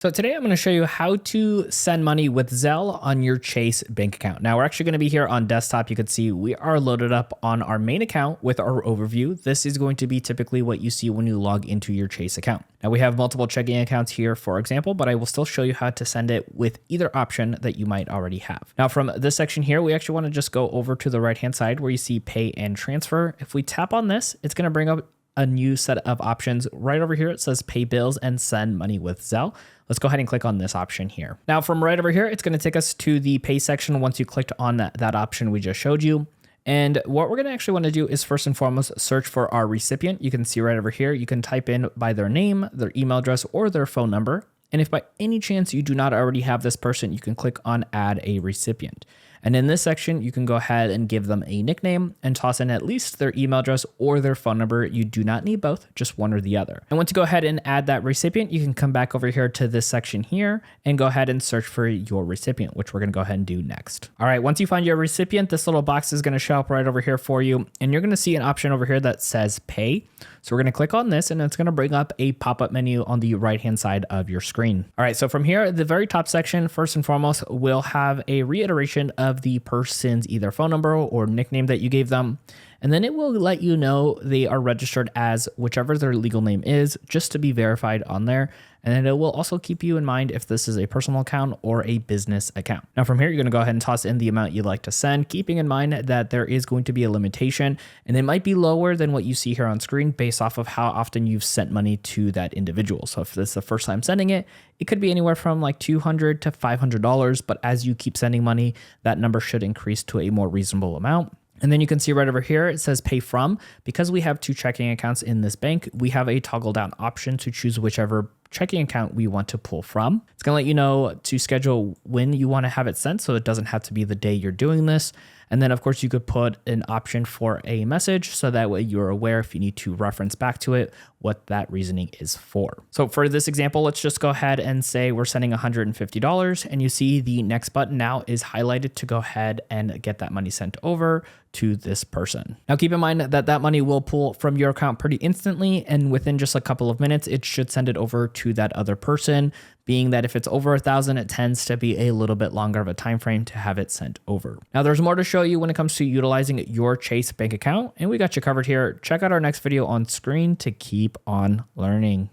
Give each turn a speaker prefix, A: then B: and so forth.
A: So today I'm going to show you how to send money with Zelle on your Chase bank account. Now we're actually going to be here on desktop. You can see we are loaded up on our main account with our overview. This is going to be typically what you see when you log into your Chase account. Now we have multiple checking accounts here, for example, but I will still show you how to send it with either option that you might already have. Now from this section here, we actually want to just go over to the right-hand side where you see pay and transfer. If we tap on this, it's going to bring up a new set of options. Right over here, it says pay bills and send money with Zelle. Let's go ahead and click on this option here. Now from right over here, it's going to take us to the pay section once you clicked on that option we just showed you. And what we're going to actually want to do is first and foremost, search for our recipient. You can see right over here, you can type in by their name, their email address, or their phone number. And if by any chance you do not already have this person, you can click on add a recipient. And in this section, you can go ahead and give them a nickname and toss in at least their email address or their phone number. You do not need both, just one or the other. And once you go ahead and add that recipient, you can come back over here to this section here and go ahead and search for your recipient, which we're going to go ahead and do next. All right, once you find your recipient, this little box is going to show up right over here for you. And you're going to see an option over here that says pay. So we're going to click on this and it's going to bring up a pop-up menu on the right-hand side of your screen. All right, so from here, the very top section, first and foremost, will have a reiteration of the person's either phone number or nickname that you gave them. And then it will let you know they are registered as whichever their legal name is, just to be verified on there. And then it will also keep you in mind if this is a personal account or a business account. Now from here, you're going to go ahead and toss in the amount you'd like to send, keeping in mind that there is going to be a limitation and it might be lower than what you see here on screen based off of how often you've sent money to that individual. So if this is the first time sending it, it could be anywhere from like $200 to $500. But as you keep sending money, that number should increase to a more reasonable amount. And then you can see right over here, it says pay from. Because we have two checking accounts in this bank, we have a toggle down option to choose whichever checking account we want to pull from. It's going to let you know to schedule when you want to have it sent, so it doesn't have to be the day you're doing this. And then of course you could put an option for a message so that way you're aware if you need to reference back to it, what that reasoning is for. So for this example, let's just go ahead and say we're sending $150 and you see the next button now is highlighted to go ahead and get that money sent over to this person. Now keep in mind that that money will pull from your account pretty instantly, and within just a couple of minutes, it should send it over to that other person, being that if it's over 1,000, it tends to be a little bit longer of a time frame to have it sent over. Now there's more to show you when it comes to utilizing your Chase bank account, and we got you covered here. Check out our next video on screen to keep on learning.